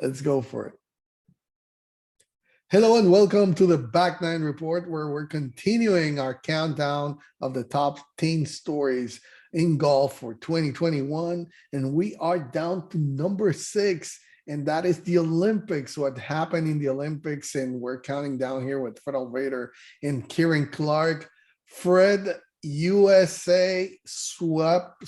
Let's go for it. Hello and welcome to the Back Nine Report, where we're continuing our countdown of the top 10 stories in golf for 2021. And we are down to number 6, and that is the Olympics. What happened in the Olympics, and we're counting down here with Fred Altvater and Kieran Clark. Fred, USA swept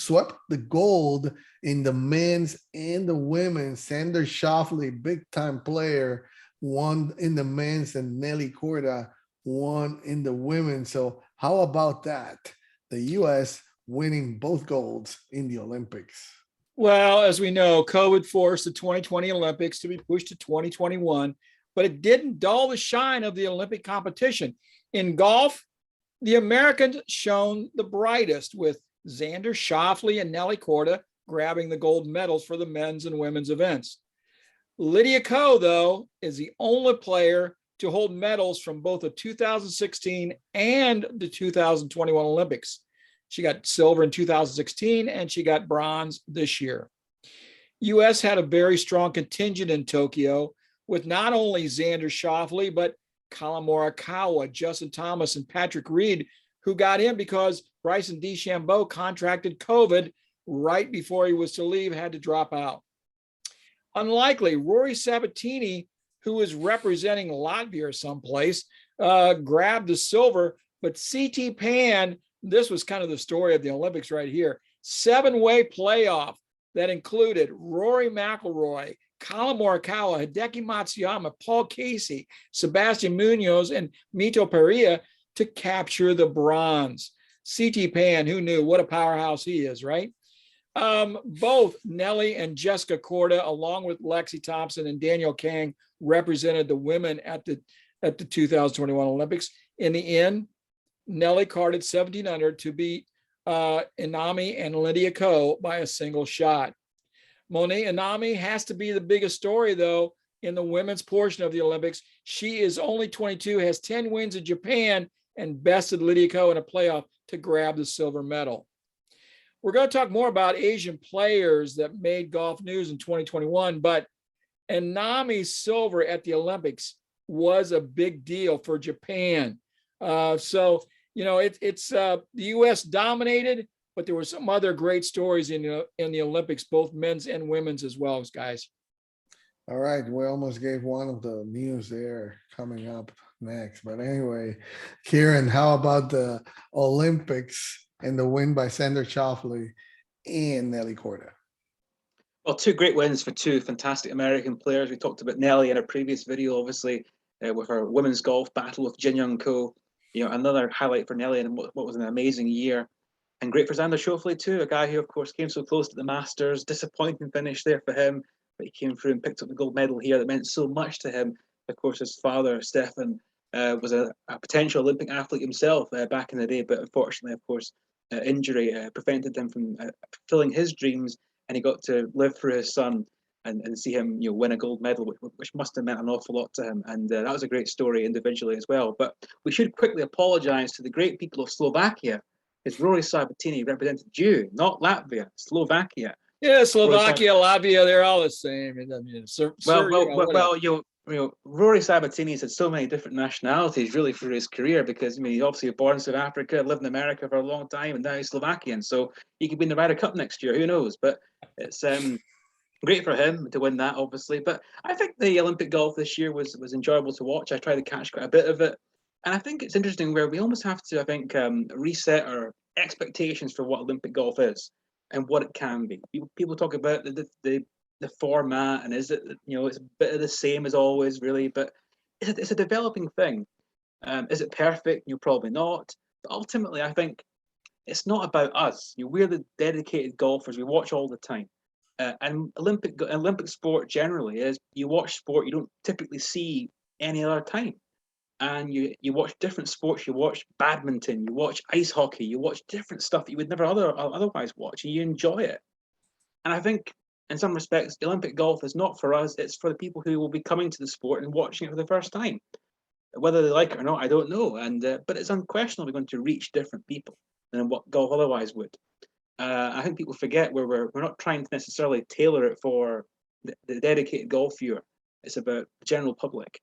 the gold in the men's and the women's. Xander Schauffele, big time player, won in the men's, and Nelly Korda won in the women's. So how about that? The US winning both golds in the Olympics. Well, as we know, COVID forced the 2020 Olympics to be pushed to 2021, but it didn't dull the shine of the Olympic competition. In golf, the Americans shone the brightest, with Xander Schauffele and Nelly Korda grabbing the gold medals for the men's and women's events. Lydia Ko, though, is the only player to hold medals from both the 2016 and the 2021 Olympics. She got silver in 2016 and she got bronze this year. U.S. had a very strong contingent in Tokyo, with not only Xander Schauffele, but Collin Morikawa, Justin Thomas, and Patrick Reed, who got in because Bryson DeChambeau contracted COVID right before he was to leave, had to drop out. Unlikely, Rory Sabatini, who is representing Latvia or someplace, grabbed the silver, but C.T. Pan, this was kind of the story of the Olympics right here, 7-way playoff that included Rory McIlroy, Collin Morikawa, Hideki Matsuyama, Paul Casey, Sebastian Munoz, and Mito Pereira to capture the bronze. C.T. Pan, who knew? What a powerhouse he is, right? Both Nelly and Jessica Korda, along with Lexi Thompson and Danielle Kang, represented the women at the 2021 Olympics. In the end, Nelly carded 17 under to beat Inami and Lydia Ko by a single shot. Monet Inami has to be the biggest story, though, in the women's portion of the Olympics. She is only 22, has 10 wins in Japan, and bested Lydia Ko in a playoff to grab the silver medal. We're going to talk more about Asian players that made golf news in 2021, but Inami's silver at the Olympics was a big deal for Japan. So, you know, it's the U.S. dominated, but there were some other great stories in the Olympics, both men's and women's as well, guys. All right, we almost gave one of the news there coming up next. But anyway, Kieran, how about the Olympics and the win by Xander Schauffele and Nelly Korda? Well, two great wins for two fantastic American players. We talked about Nelly in a previous video, obviously, with her women's golf battle with Jin Young Ko. You know, another highlight for Nelly and what was an amazing year. And great for Xander Schauffele too, a guy who, of course, came so close to the Masters. Disappointing finish there for him, but he came through and picked up the gold medal here. That meant so much to him. Of course, his father, Stefan, was a potential Olympic athlete himself back in the day, but unfortunately, of course, injury prevented him from fulfilling his dreams, and he got to live through his son and see him, you know, win a gold medal, which must have meant an awful lot to him. And that was a great story individually as well. But we should quickly apologise to the great people of Slovakia. It's Rory Sabatini represented you, not Latvia, Slovakia. Yeah, Slovakia, Latvia, they're all the same. I mean, Rory Sabatini's had so many different nationalities really for his career, because I mean, he's obviously born in South Africa, lived in America for a long time, and now he's Slovakian. So he could be in the Ryder Cup next year. Who knows? But it's great for him to win that, obviously. But I think the Olympic golf this year was enjoyable to watch. I tried to catch quite a bit of it. And I think it's interesting where we almost have to, I think, reset our expectations for what Olympic golf is and what it can be. People talk about the format, and is it, you know, it's a bit of the same as always, really, but it's a developing thing. Is it perfect? You're probably not. But ultimately, I think it's not about us. You know, we're the dedicated golfers. We watch all the time. And Olympic sport generally is, you watch sport you don't typically see any other time. And you watch different sports. You watch badminton, you watch ice hockey, you watch different stuff that you would never otherwise watch, and you enjoy it. And I think in some respects, the Olympic golf is not for us, it's for the people who will be coming to the sport and watching it for the first time. Whether they like it or not, I don't know. And but it's unquestionably going to reach different people than what golf otherwise would. I think people forget we're not trying to necessarily tailor it for the dedicated golf viewer. It's about the general public.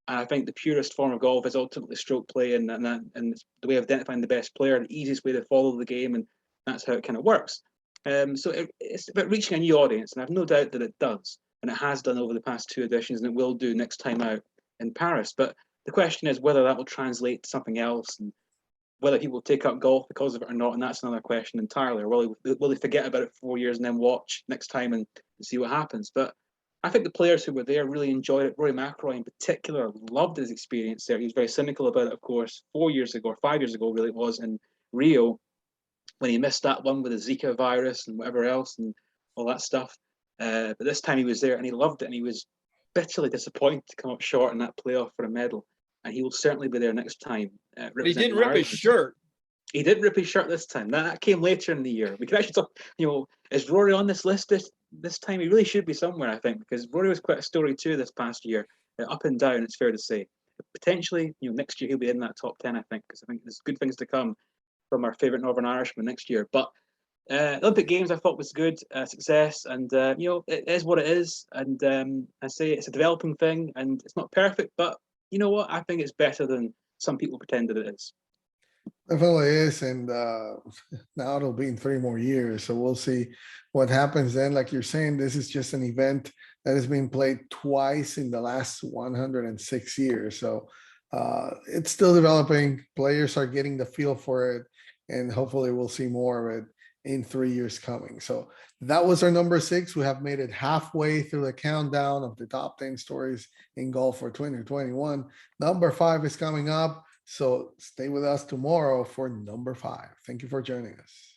And I think the purest form of golf is ultimately stroke play and the way of identifying the best player, the easiest way to follow the game, and that's how it kind of works. So it's about reaching a new audience, and I've no doubt that it does, and it has done over the past 2 editions, and it will do next time out in Paris. But the question is whether that will translate to something else, and whether people take up golf because of it or not, and that's another question entirely. Or will they forget about it for 4 years and then watch next time and see what happens? But I think the players who were there really enjoyed it. Rory McIlroy in particular loved his experience there. He was very cynical about it, of course, 4 years ago, or 5 years ago, really it was, in Rio, when he missed that one with the Zika virus and whatever else and all that stuff. But this time he was there and he loved it, and he was bitterly disappointed to come up short in that playoff for a medal. And he will certainly be there next time. But he didn't rip his shirt. He did rip his shirt this time. That came later in the year. We can actually talk, is Rory on this list this time? He really should be somewhere, I think, because Rory was quite a story too this past year. Up and down, it's fair to say. But potentially, next year he'll be in that top 10, I think, because I think there's good things to come from our favourite Northern Irishman next year. But Olympic Games I thought was good, success, and it is what it is. And I say it's a developing thing, and it's not perfect, but you know what? I think it's better than some people pretend that it is. Definitely is, and now it'll be in 3 more years, so we'll see what happens then. Like you're saying, this is just an event that has been played twice in the last 106 years, so it's still developing. Players are getting the feel for it, and hopefully we'll see more of it in 3 years coming. So that was our number 6. We have made it halfway through the countdown of the top 10 stories in golf for 2021. Number 5 is coming up. So stay with us tomorrow for number 5. Thank you for joining us.